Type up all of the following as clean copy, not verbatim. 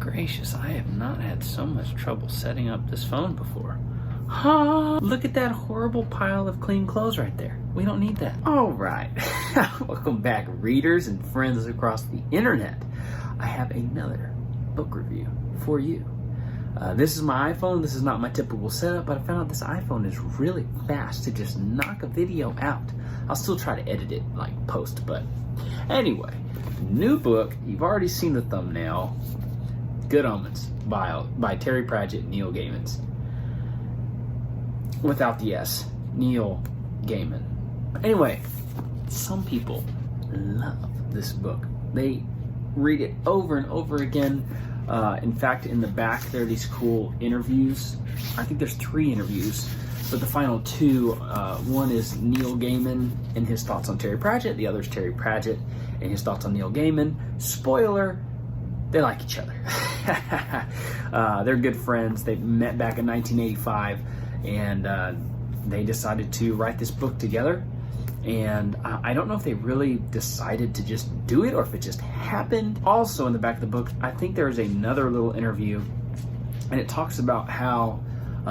gracious, I have not had so much trouble setting up this phone before. Huh? Look at that horrible pile of clean clothes right there. We don't need that. All right. Welcome back, readers and friends across the internet. I have another book review for you. This is my iPhone. This is not my typical setup, but I found out this iPhone is really fast to just knock a video out. I'll still try to edit it like post, but anyway, new book. You've already seen the thumbnail. Good Omens by Terry Pratchett and Neil Gaiman. Without the S, Neil Gaiman. Anyway, some people love this book. They read it over and over again. In fact, in the back there are these cool interviews. I think there's 3 interviews, but the final 2, one is Neil Gaiman and his thoughts on Terry Pratchett. The other is Terry Pratchett and his thoughts on Neil Gaiman. Spoiler, they like each other. They're good friends. They met back in 1985, and they decided to write this book together. And I don't know if they really decided to just do it or if it just happened. Also in the back of the book, I think there's another little interview, and it talks about how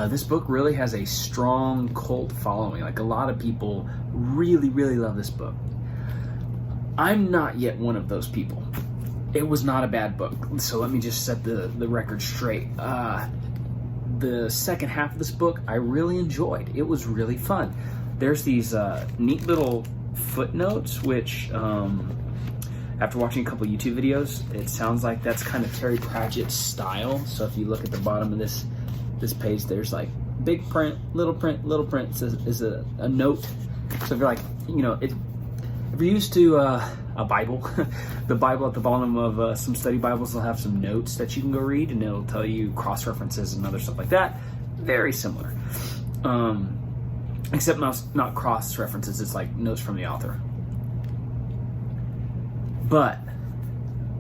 this book really has a strong cult following. Like, a lot of people really, really love this book. I'm not yet one of those people. It was not a bad book, so let me just set the record straight. The second half of this book I really enjoyed. It was really fun. There's these neat little footnotes, which after watching a couple YouTube videos, it sounds like that's kind of Terry Pratchett's style. So if you look at the bottom of this page, there's like big print, little print, little print is a note. So if you're like, if you're used to a Bible, the Bible at the bottom of some study Bibles will have some notes that you can go read, and it'll tell you cross-references and other stuff like that. Very similar. Except not cross-references, it's like notes from the author. But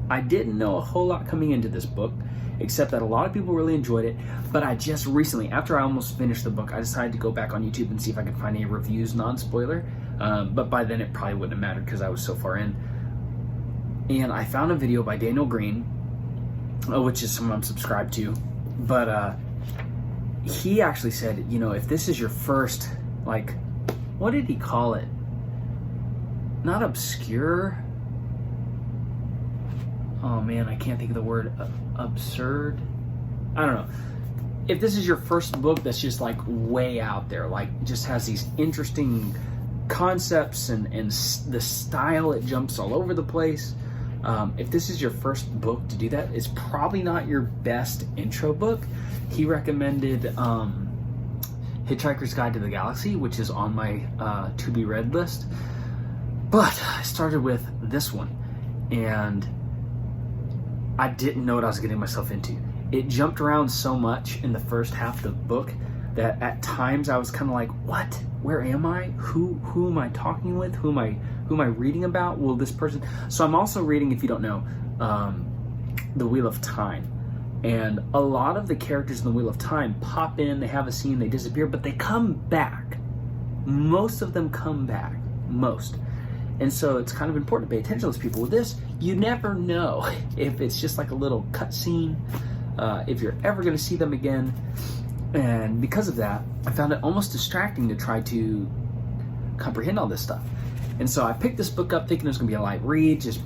I didn't know a whole lot coming into this book, except that a lot of people really enjoyed it. But I just recently, after I almost finished the book, I decided to go back on YouTube and see if I could find any reviews, non-spoiler. But by then it probably wouldn't have mattered because I was so far in. And I found a video by Daniel Green, which is someone I'm subscribed to. But he actually said, if this is your first, what did he call it? Not obscure. Oh man, I can't think of the word. Absurd. I don't know. If this is your first book that's just like way out there, like just has these interesting concepts and the style, it jumps all over the place. If this is your first book to do that, it's probably not your best intro book. He recommended Hitchhiker's Guide to the Galaxy, which is on my to be read list. But I started with this one, and I didn't know what I was getting myself into. It jumped around so much in the first half of the book that at times I was kind of like, what? Where am I? Who am I talking with? Who am I reading about? Will this person... So I'm also reading, if you don't know, The Wheel of Time. And a lot of the characters in The Wheel of Time pop in, they have a scene, they disappear, but they come back. Most of them come back. Most. And so it's kind of important to pay attention to those people. With this, you never know if it's just like a little cut scene, if you're ever going to see them again. And because of that, I found it almost distracting to try to comprehend all this stuff. And so I picked this book up thinking it was going to be a light read, just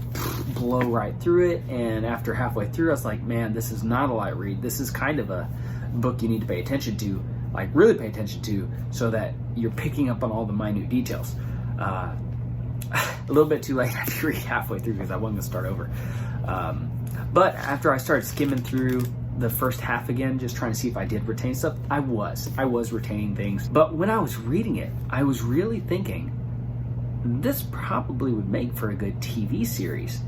blow right through it. And after halfway through, I was like, man, this is not a light read. This is kind of a book you need to pay attention to, like really pay attention to, so that you're picking up on all the minute details. A little bit too late to read halfway through because I wasn't going to start over. But after I started skimming through the first half again, just trying to see if I did retain stuff, I was retaining things. But when I was reading it, I was really thinking, this probably would make for a good TV series.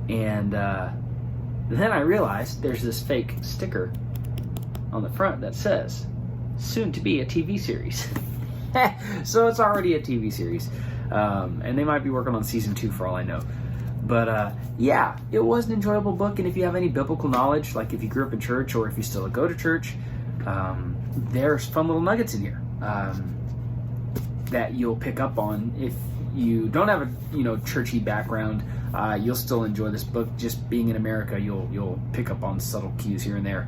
And then I realized there's this fake sticker on the front that says, soon to be a TV series. So it's already a TV series. And they might be working on season 2 for all I know. But yeah, it was an enjoyable book. And if you have any biblical knowledge, like if you grew up in church or if you still go to church, there's fun little nuggets in here that you'll pick up on if you don't have a churchy background, you'll still enjoy this book. Just being in America, you'll pick up on subtle cues here and there,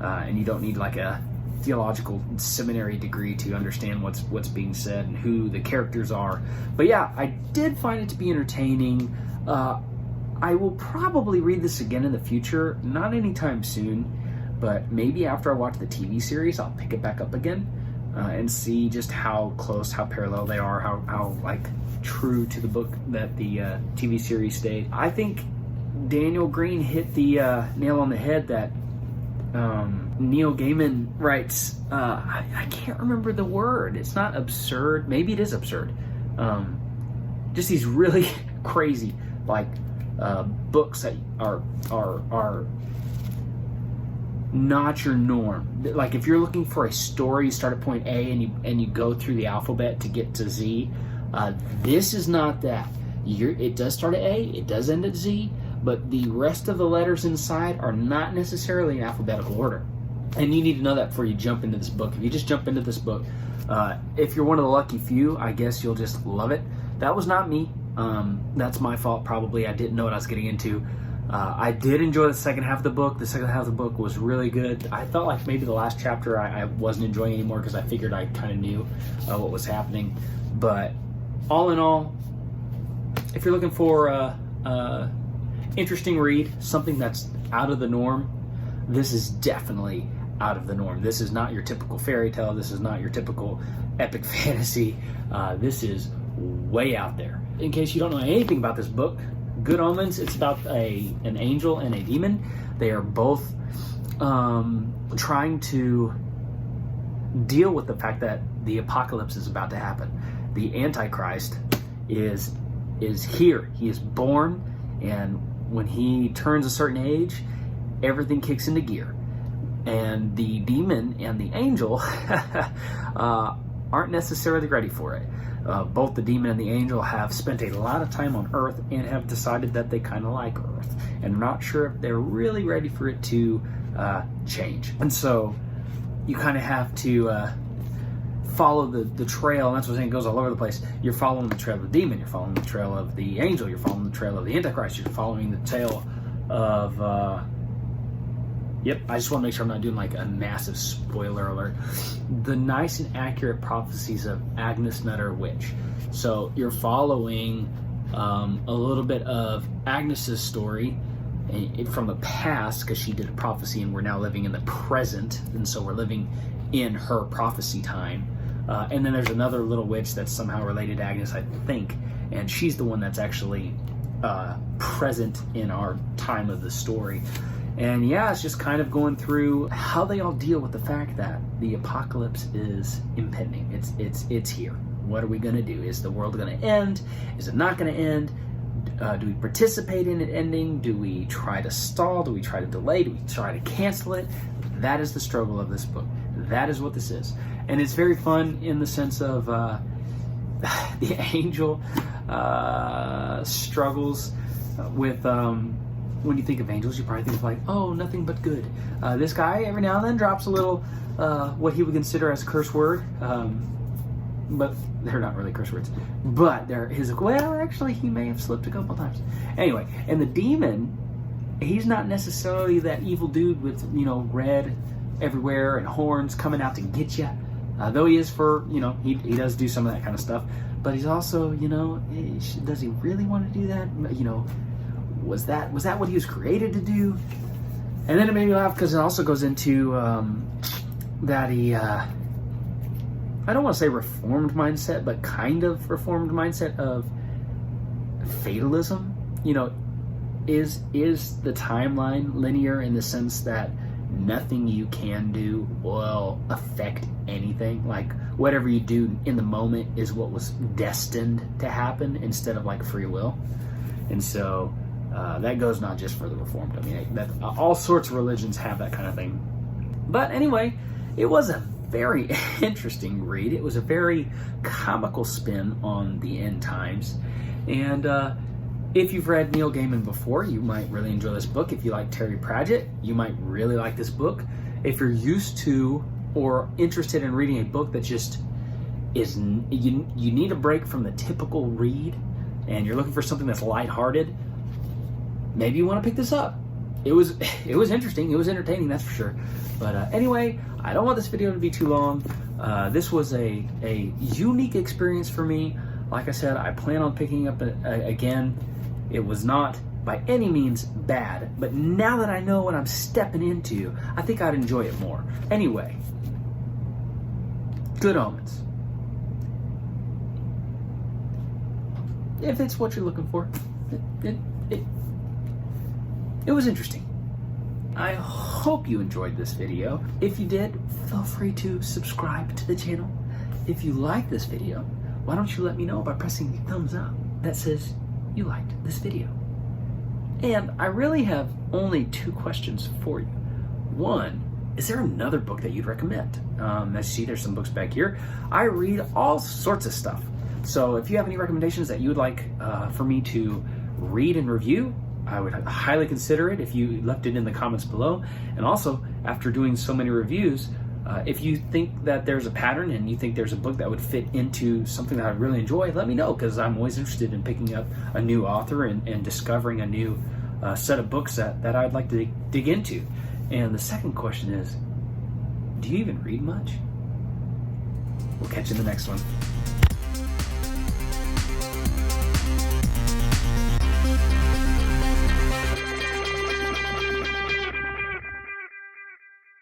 and you don't need like a theological seminary degree to understand what's being said and who the characters are. But yeah, I did find it to be entertaining. I will probably read this again in the future, not anytime soon, but maybe after I watch the TV series, I'll pick it back up again and see just how close, how parallel they are, how like true to the book that the TV series stayed. I think Daniel Green hit the nail on the head that Neil Gaiman writes. I can't remember the word. It's not absurd. Maybe it is absurd. Just these really crazy like books that are not your norm. Like if you're looking for a story, you start at point A and you go through the alphabet to get to Z. This is not that. It does start at A, it does end at Z, but the rest of the letters inside are not necessarily in alphabetical order. And you need to know that before you jump into this book. If you just jump into this book, if you're one of the lucky few, I guess you'll just love it. That was not me. That's my fault probably. I didn't know what I was getting into. I did enjoy the second half of the book. The second half of the book was really good. I felt like maybe the last chapter I wasn't enjoying anymore because I figured I kind of knew what was happening. But all in all, if you're looking for interesting read, something that's out of the norm, this is definitely out of the norm. This is not your typical fairy tale. This is not your typical epic fantasy. This is way out there. In case you don't know anything about this book, Good Omens, it's about an angel and a demon. They are both trying to deal with the fact that the apocalypse is about to happen. The Antichrist is here. He is born, and when he turns a certain age, everything kicks into gear. And the demon and the angel aren't necessarily ready for it. Both the demon and the angel have spent a lot of time on Earth and have decided that they kind of like Earth, and not sure if they're really ready for it to change. And so you kind of have to follow the trail, and that's what I'm saying, it goes all over the place. You're following the trail of the demon, you're following the trail of the angel, you're following the trail of the Antichrist, you're following the tail of yep, I just want to make sure I'm not doing like a massive spoiler alert. The nice and accurate prophecies of Agnes Nutter Witch. So you're following a little bit of Agnes's story from the past, because she did a prophecy and we're now living in the present, and so we're living in her prophecy time. And then there's another little witch that's somehow related to Agnes, I think, and she's the one that's actually present in our time of the story. And yeah, it's just kind of going through how they all deal with the fact that the apocalypse is impending. It's here. What are we going to do? Is the world going to end? Is it not going to end? Do we participate in it ending? Do we try to stall? Do we try to delay? Do we try to cancel it? That is the struggle of this book. That is what this is. And it's very fun in the sense of the angel struggles with... when you think of angels, you probably think of like, oh, nothing but good. This guy every now and then drops a little what he would consider as a curse word, but they're not really curse words. But they're actually he may have slipped a couple times. Anyway, and the demon, he's not necessarily that evil dude with red everywhere and horns coming out to get you. Though he is for he does do some of that kind of stuff. But he's also does he really want to do that? Was that what he was created to do? And then it made me laugh because it also goes into that he, I don't want to say reformed mindset, but kind of reformed mindset of fatalism. Is the timeline linear in the sense that nothing you can do will affect anything? Like whatever you do in the moment is what was destined to happen instead of like free will. And so that goes not just for the Reformed. I mean, all sorts of religions have that kind of thing. But anyway, it was a very interesting read. It was a very comical spin on the end times. And if you've read Neil Gaiman before, you might really enjoy this book. If you like Terry Pratchett, you might really like this book. If you're used to or interested in reading a book that just is you need a break from the typical read, and you're looking for something that's lighthearted, maybe you want to pick this up. It was interesting. It was entertaining, that's for sure. But anyway, I don't want this video to be too long. This was a unique experience for me. Like I said, I plan on picking up again. It was not by any means bad, but now that I know what I'm stepping into, I think I'd enjoy it more. Anyway, good Omens. If it's what you're looking for, it was interesting. I hope you enjoyed this video. If you did, feel free to subscribe to the channel. If you like this video, why don't you let me know by pressing the thumbs up that says you liked this video. And I really have only 2 questions for you. One, is there another book that you'd recommend? As you see, there's some books back here. I read all sorts of stuff. So if you have any recommendations that you would like for me to read and review, I would highly consider it if you left it in the comments below. And also, after doing so many reviews, if you think that there's a pattern and you think there's a book that would fit into something that I really enjoy, let me know, because I'm always interested in picking up a new author and discovering a new set of books that I'd like to dig into. And the second question is, do you even read much? We'll catch you in the next one.